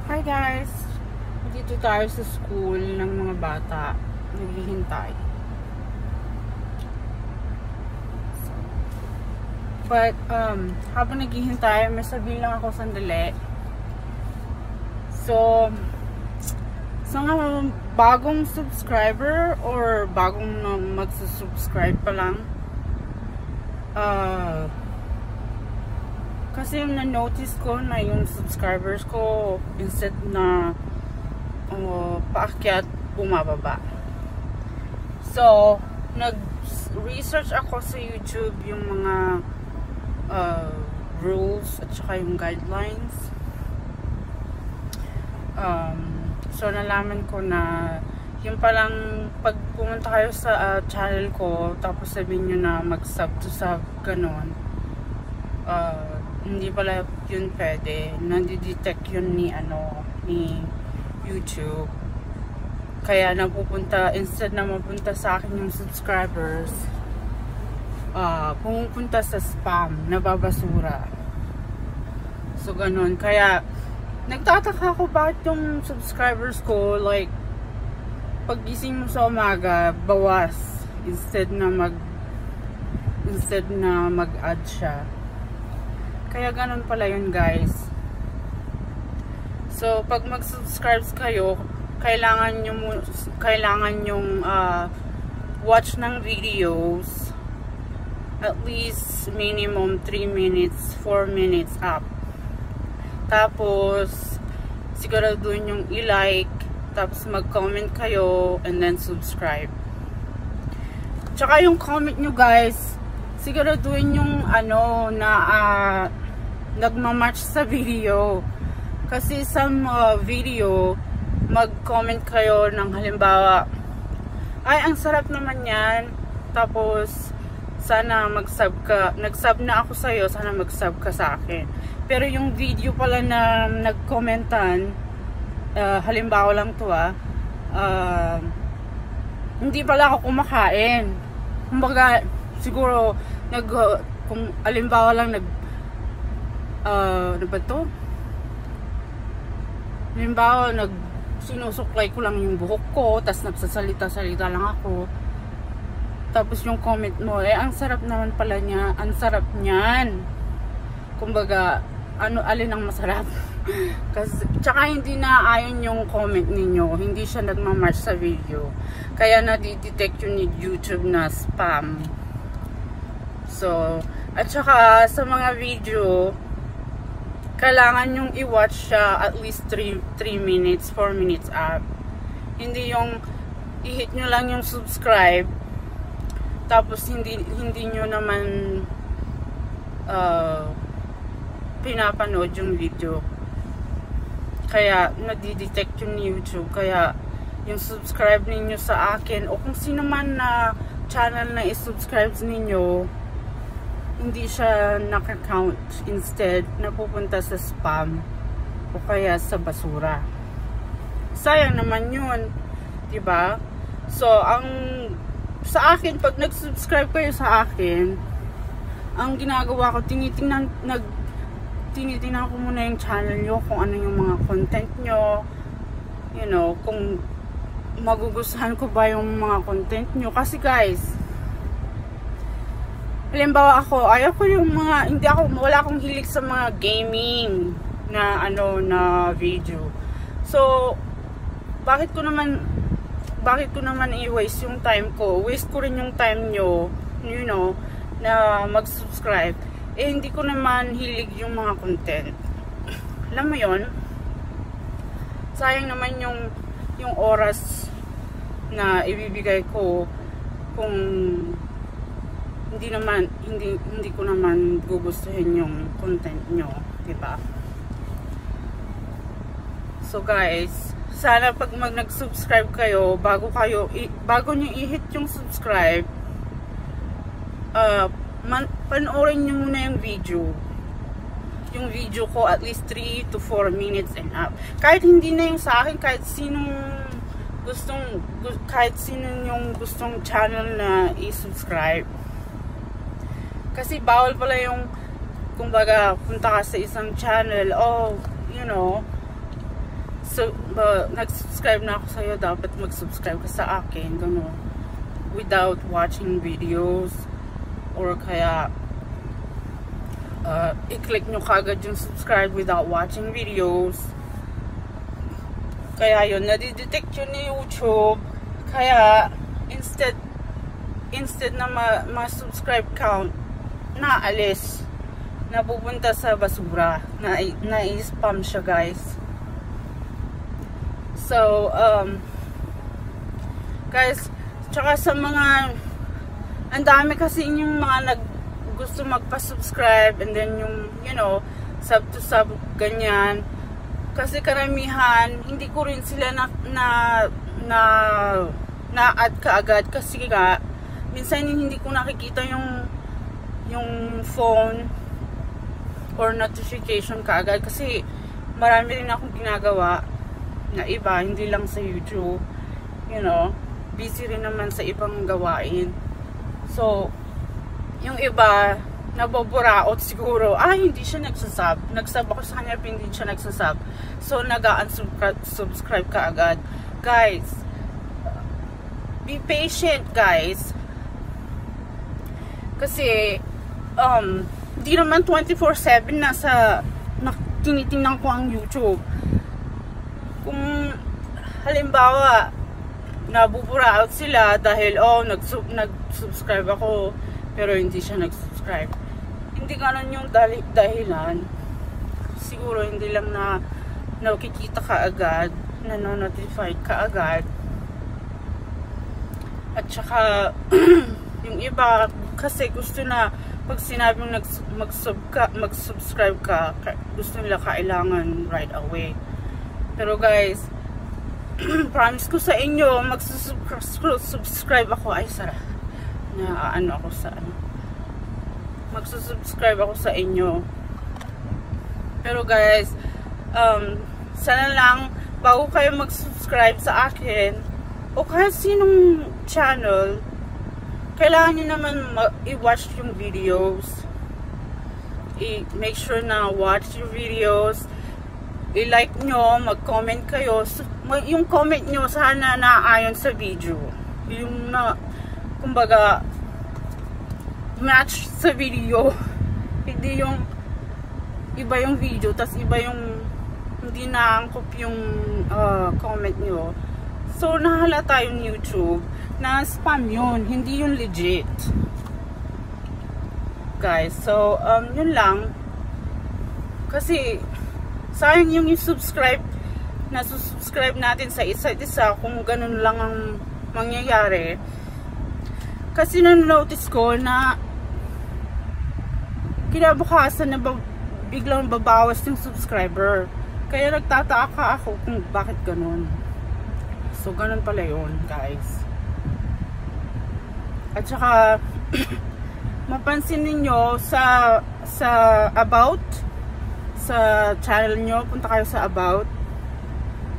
Hi guys! Dito tayo sa school ng mga bata. Naghihintay. But, habang naghihintay, may sabihin lang ako sandali. So, sa mga bagong subscriber or bagong magsusubscribe pa lang, kasi na-notice ko na yung subscribers ko instead na paakyat, bumababa. So, nag-research ako sa YouTube yung mga rules at saka yung guidelines. So, nalaman ko na yung palang pag pumunta kayo sa channel ko, tapos sabihin nyo na mag-sub to sub, ganon. Hindi pala yun pwede. Nandi-detect yun ni YouTube. Kaya napupunta, instead na mapunta sa akin yung subscribers, pumupunta sa spam, nababasura. So, ganun. Kaya, nagtataka ako bakit yung subscribers ko, like, paggising mo sa umaga, bawas. Instead na mag-add siya. Kaya ganun pala yun, guys. So, pag mag-subscribe kayo, kailangan yung watch ng videos at least minimum 3 minutes, 4 minutes up. Tapos, siguraduhin yung i-like, tapos mag-comment kayo, and then subscribe. Tsaka yung comment nyo, guys, siguraduhin yung nagmamatch sa video. Kasi sa video, mag-comment kayo ng halimbawa, ay, ang sarap naman yan, tapos sana mag-sub ka, nag-sub na ako sa'yo, sana mag-sub ka sa akin. Pero yung video pala na nag-commentan, halimbawa lang to hindi pala ako kumakain. Kumbaga, siguro kung halimbawa lang ano ba to? Halimbawa, sinusuklay ko lang yung buhok ko, tas nagsasalita-salita lang ako. Tapos yung comment mo, ang sarap naman pala niya, ang sarap niyan. Kumbaga, alin ang masarap? Kasi, tsaka hindi na ayon yung comment ninyo, hindi siya nagmamatch sa video. Kaya nadidetect yun ni YouTube na spam. So, at saka sa mga video, kailangan yung i-watch siya at least 3 minutes, 4 minutes up. Hindi yung i-hit nyo lang yung subscribe, tapos hindi nyo naman pinapanood yung video. Kaya nadidetect yung YouTube. Kaya yung subscribe ninyo sa akin, o kung sino man na channel na i-subscribe ninyo, hindi siya naka-count. Instead, napupunta sa spam o kaya sa basura. Sayang naman yun, diba? So, sa akin, pag nag-subscribe kayo sa akin, ang ginagawa ko, tinitingnan ko muna yung channel nyo, kung ano yung mga content nyo, you know, kung magugustuhan ko ba yung mga content nyo. Kasi guys, halimbawa ako, ayaw ko yung mga, wala akong hilig sa mga gaming na na video. So, bakit ko naman i-waste yung time ko? Waste ko rin yung time nyo, you know, na mag-subscribe. Hindi ko naman hilig yung mga content. Alam mo yon? Sayang naman yung oras na ibibigay ko kung hindi ko naman gugustuhin yung content nyo, diba? So guys, sana pag nag-subscribe kayo, bago nyo i-hit yung subscribe, panoorin nyo muna yung video. Yung video ko at least 3 to 4 minutes and up. Kahit hindi na yung sa akin, kahit sino yung gustong channel na i-subscribe. Kasi bawal pala yung kumbaga, punta ka sa isang channel, oh, you know, So, nag-subscribe na ako sa'yo, dapat mag-subscribe ka sa akin, gano'n. Without watching videos, or kaya, i-click nyo kagad yung subscribe without watching videos. Kaya yun, nadidetect yun ni YouTube. Kaya, instead na ma-subscribe count, naalis, napupunta sa basura, na-spam siya, guys. So, guys, tsaka sa mga, ang dami kasi yung mga gusto magpa-subscribe, and then yung, you know, sub to sub, ganyan. Kasi karamihan, hindi ko rin sila na-add kaagad, kasi nga, minsan hindi ko nakikita yung phone or notification kaagad, kasi marami rin akong ginagawa na iba, hindi lang sa YouTube, you know, busy rin naman sa ibang gawain. So, yung iba, naboburaot siguro, hindi siya nagsasub ako sa kanya, hindi siya nagsasub, so nag-unsubscribe ka agad. Guys, be patient, guys, kasi di naman 24/7 tinitingnan ko ang YouTube. Kung halimbawa nabuburaot sila dahil nag-subscribe ako pero hindi siya nag-subscribe, hindi ganun yung dahilan. Siguro hindi lang na nakikita ka agad, na-notified ka agad. At saka yung iba kasi gusto na pag sinabing mag-subscribe ka, gusto nila kailangan right away. Pero guys, promise ko sa inyo, mag-subscribe ako. Ay, sarap. Mag-subscribe ako sa inyo. Pero guys, sana lang, bago kayo mag-subscribe sa akin, o kahit sinong channel, kailangan nyo naman i-watch yung videos. I-make sure na watch yung videos. I-like nyo, mag-comment kayo. Yung comment nyo sana naayon sa video. Yung kumbaga, match sa video. Hindi yung iba yung video, tas iba yung hindi naangkop yung comment nyo. So, nahalata yung YouTube na spam yun, hindi yung legit. Guys, so, yun lang. Kasi, sayang yung subscribe, na-subscribe natin sa isa't isa kung ganun lang ang mangyayari. Kasi na-notice ko na kinabukasan na biglang babawas yung subscriber. Kaya nagtataka ako kung bakit ganun. So, ganun pala yun, guys. At saka, mapansin ninyo sa about, sa channel nyo, punta kayo sa about.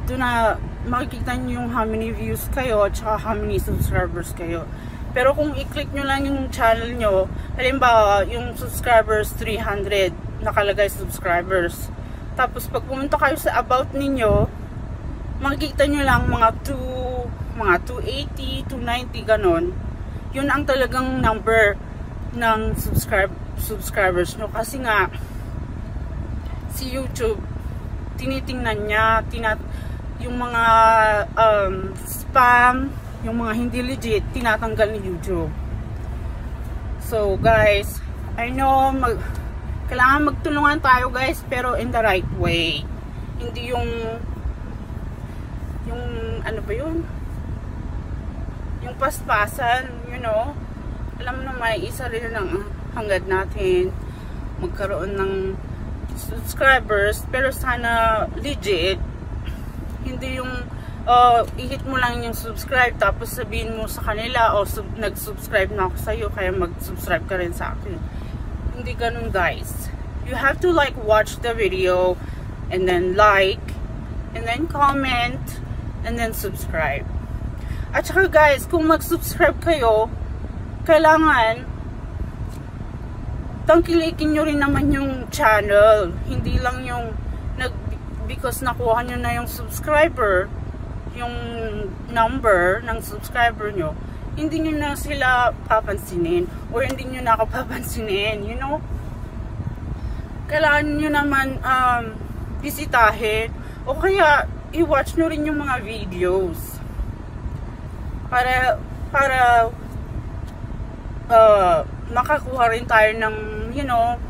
Doon na makikita nyo yung how many views kayo, at saka how many subscribers kayo. Pero kung i-click nyo lang yung channel nyo, halimbawa, yung subscribers 300, nakalagay subscribers. Tapos, pag pumunta kayo sa about ninyo, makikita nyo lang mga 280, 290, ganon. Yun ang talagang number ng subscribers nyo. Kasi nga, si YouTube, tinitingnan niya, yung mga spam, yung mga hindi legit, tinatanggal ni YouTube. So, guys, I know, kailangan magtulungan tayo, guys, pero in the right way. Hindi yung ano ba yun? Yung paspasan, you know, alam mo na may isa rin ng hangad natin magkaroon ng subscribers, pero sana legit. Hindi yung i-hit mo lang yung subscribe tapos sabihin mo sa kanila nag-subscribe na ako sa'yo kaya mag-subscribe ka rin sa akin. Hindi ganun, guys. You have to watch the video and then and then comment and then subscribe. At saka, guys, kung mag-subscribe kayo, kailangan tangkilikin nyo rin naman yung channel. Hindi lang yung because nakuha nyo na yung subscriber, yung number ng subscriber nyo, hindi nyo na sila papansinin or hindi nyo na ako papansinin, you know? Kailangan nyo naman bisitahin o kaya i-watch nyo rin yung mga videos para makakuha rin tayo ng, you know,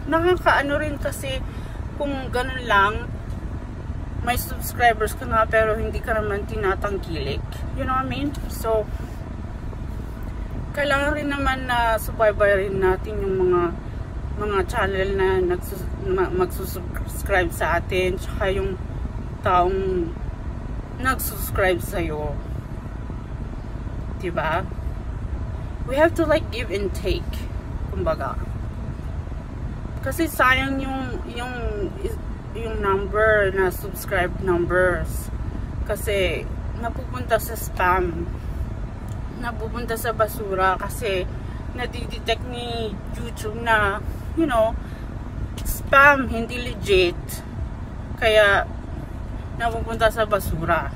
nakakaano rin kasi kung ganun lang, may subscribers ka nga pero hindi ka naman tinatangkilik. You know what I mean? So, kailangan rin naman na subaybayin natin yung mga channel na magsusubscribe sa atin, tsaka yung taong nagsusubscribe sa'yo. Diba? We have to like give and take, kumbaga. Kasi sayang yung number na subscribe numbers. Kasi napupunta sa spam. Napupunta sa basura kasi nadidetect ni YouTube na, you know, spam, hindi legit. Kaya napupunta sa basura.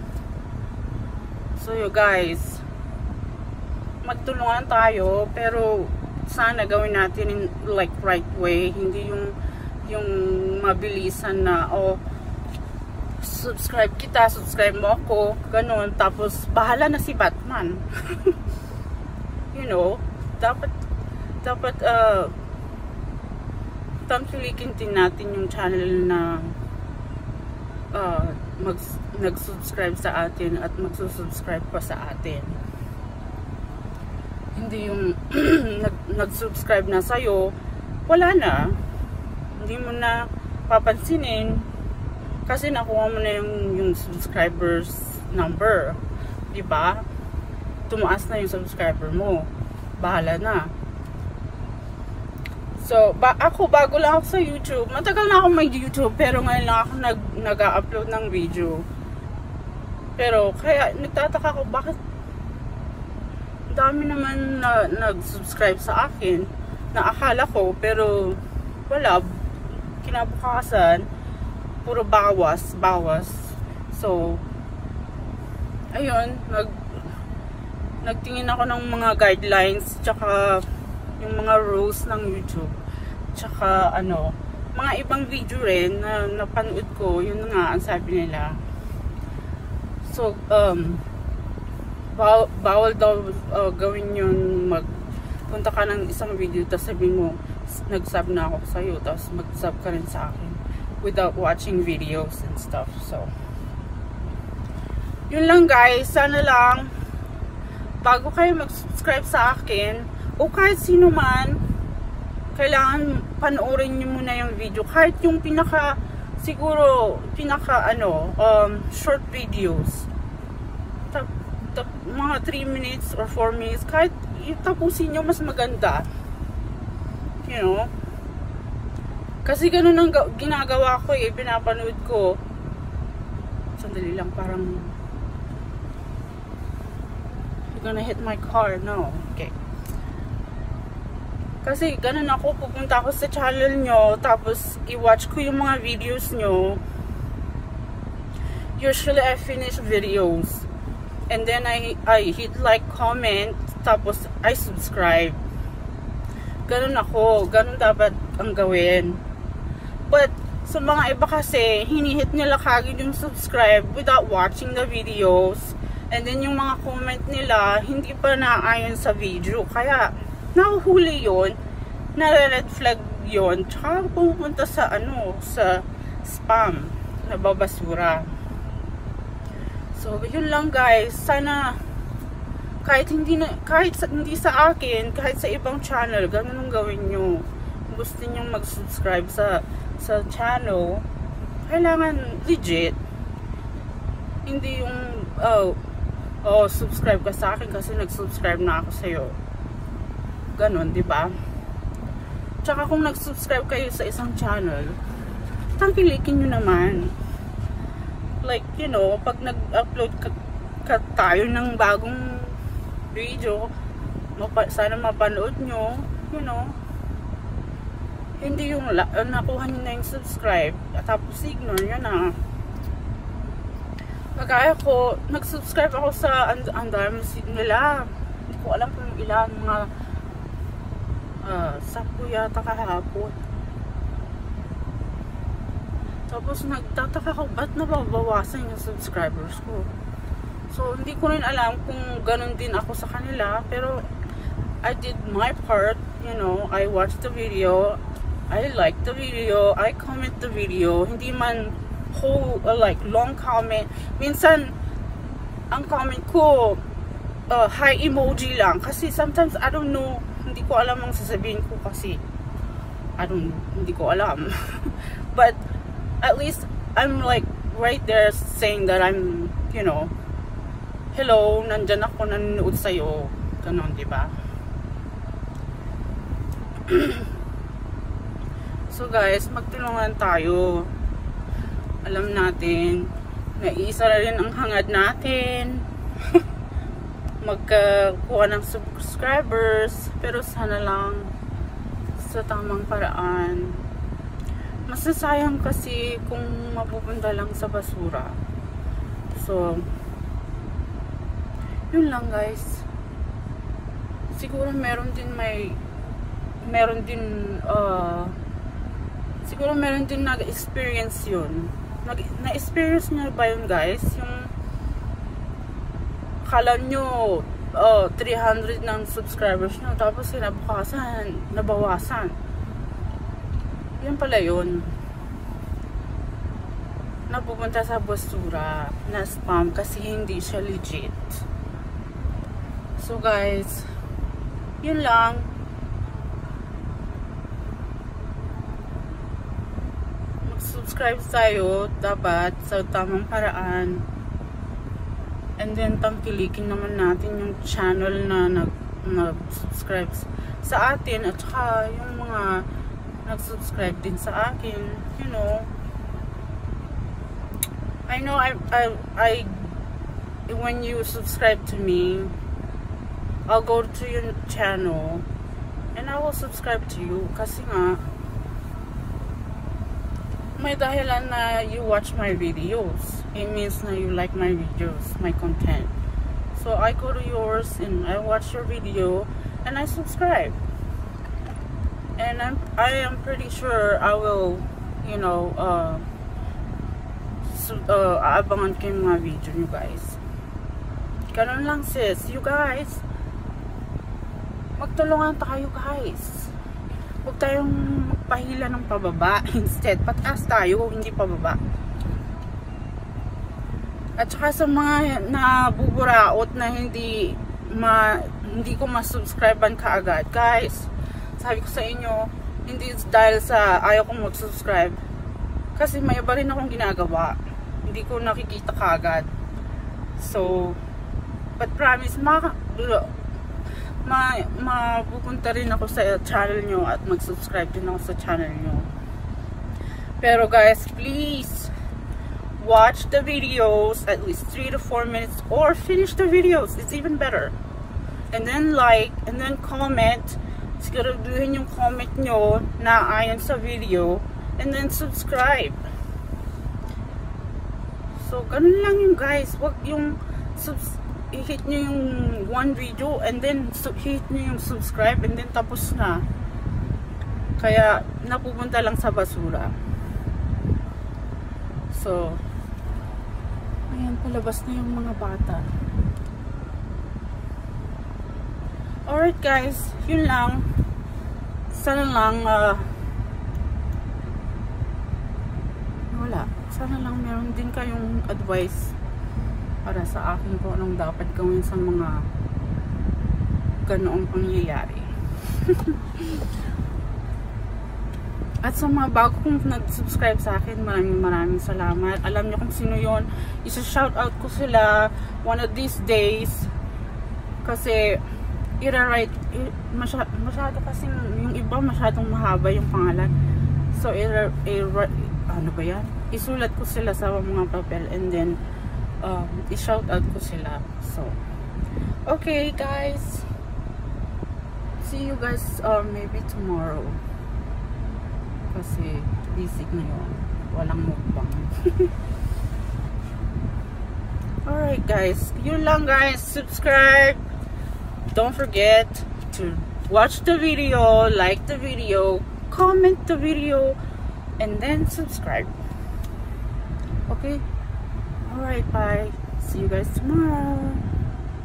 So you guys, magtulungan tayo, pero sana gawin natin in like right way, hindi yung mabilisan na subscribe kita, subscribe mo ako, ganun, tapos bahala na si Batman. You know, dapat tangkilikin din natin yung channel na nag-subscribe sa atin at magsusubscribe pa sa atin. Hindi yung nag-subscribe na sa'yo, wala na. Hindi mo na papansinin kasi nakuha mo na yung subscribers number. Diba? Tumaas na yung subscriber mo. Bahala na. So, ako bago lang ako sa YouTube. Matagal na ako may YouTube pero ngayon lang ako nag-upload ng video. Pero kaya nagtataka ko bakit dami naman na nag-subscribe sa akin na akala ko, pero wala, kinabukasan puro bawas. So ayun, nagtingin ako ng mga guidelines tsaka yung mga rules ng YouTube, tsaka mga ibang video rin na napanood ko, yun nga ang sabi nila. So bawal daw gawin yun, magpunta ka ng isang video tapos sabihin mo nag-sub na ako sa'yo tapos mag-sub ka rin sa akin without watching videos and stuff. So yun lang guys, sana lang bago kayo mag-subscribe sa akin o kahit sino man, kailangan panoorin nyo muna yung video, kahit yung siguro pinaka short videos, mga 3 minutes or 4 minutes, kahit itapusin nyo, mas maganda, you know, kasi ganun ang ginagawa ko pinapanood ko. Sandali lang, parang you're gonna hit my car, no? Okay, kasi ganun ako, pupunta ako sa channel nyo tapos i-watch ko yung mga videos nyo. Usually I finish videos and then I hit like, comment, tapos I subscribe. Ganun ako. Ganun dapat ang gawin. But, sa mga iba kasi, hinihit nila kagad yung subscribe without watching the videos. And then, yung mga comment nila, hindi pa naayon sa video. Kaya, nahuhuli yun. Nare-red flag yun. Tsaka pupunta sa, sa spam. Nababasura. So, yun lang guys. Sana kahit hindi sa akin, kahit sa ibang channel, ganun ang gawin nyo. Gusto nyo mag-subscribe sa channel, kailangan legit. Hindi yung subscribe ka sa akin kasi nag-subscribe na ako sa'yo. Ganun, di ba? Tsaka kung nag-subscribe kayo sa isang channel, tangkilikin nyo naman. Like, you know, pag nag-upload ka tayo ng bagong video, sana mapanood nyo, you know, hindi yung nakuha nyo na yung subscribe at tapos ignore nyo na. Kagaya ko, nag-subscribe ako sa ang dami nila. Hindi ko alam kung ilan, mga 10 yata kahapon. Tapos nagtataka ko, ba't nababawasan yung subscribers ko? So, hindi ko rin alam kung ganun din ako sa kanila. Pero, I did my part. You know, I watched the video. I like the video, I comment the video, hindi man whole, like, long comment. Minsan, ang comment ko, hi emoji lang. Kasi sometimes, I don't know, hindi ko alam ang sasabihin ko kasi, hindi ko alam. But, at least, I'm like, right there saying that I'm, you know, hello, nandyan ako, nanonood sa'yo. Ganon, diba? So guys, magtulungan tayo. Alam natin, naiisa na rin ang hangad natin. Magkuha ng subscribers. Pero sana lang sa tamang paraan. Masasayang kasi kung mapupunta lang sa basura. So, yun lang guys. Siguro meron din siguro meron din nag-experience yun. Na-experience nyo ba yun guys? Yung kala nyo 300 ng subscribers nyo, tapos kinabukasan, nabawasan. Yan pala yun. Napupunta sa basura, na spam kasi hindi siya legit. So guys, yun lang. Subscribe tayo dapat sa tamang paraan, and then tangkilikin naman natin yung channel na nag-subscribe sa atin at saka yung mga nag-subscribe din sa akin. You know, I know I when you subscribe to me, I'll go to your channel and I will subscribe to you kasi nga may dahilan na you watch my videos. It means na you like my videos, my content. So I go to yours and I watch your video and I subscribe. And I am pretty sure I will, you know, aabangan ko yung mga video nyo guys. Ganun lang sis. You guys, magtulungan tayo guys. Huwag tayong magpahila ng pababa. Instead, pataas tayo, hindi pababa. At saka sa mga nabuburaot na hindi ko masubscribean kaagad. Guys, sabi ko sa inyo, hindi dahil sa ayaw kong mag-subscribe. Kasi may iba rin akong ginagawa. Hindi ko nakikita kaagad. So, but promise, mapupunta rin ako sa channel nyo at mag-subscribe din ako sa channel nyo. Pero guys, please watch the videos at least 3 to 4 minutes or finish the videos. It's even better. And then like, and then comment. Siguraduhin yung comment nyo na ayon sa video, and then subscribe. So, ganun lang yung guys. Wag yung i-hit nyo yung one video and then hit nyo yung subscribe and then tapos na. Kaya napupunta lang sa basura. So, ayan, palabas na yung mga bata. Alright guys, yun lang. Sana lang wala. Sana lang meron din kayong advice para sa akin kung anong dapat gawin sa mga ganoong pangyayari. At sa mga bago kong nag-subscribe sa akin, maraming salamat. Alam niyo kung sino yon. Isa-shoutout ko sila one of these days. Kasi masyado kasi yung iba masyadong mahaba yung pangalan. So ano ba yan? Isulat ko sila sa mga papel and then i-shout out ko sila. So, okay guys, see you guys maybe tomorrow. Kasi busy ngayon. Walang mukbang. Alright guys. Yun lang guys. Subscribe. Don't forget to watch the video, like the video, comment the video, and then subscribe. Okay? Alright, bye. See you guys tomorrow.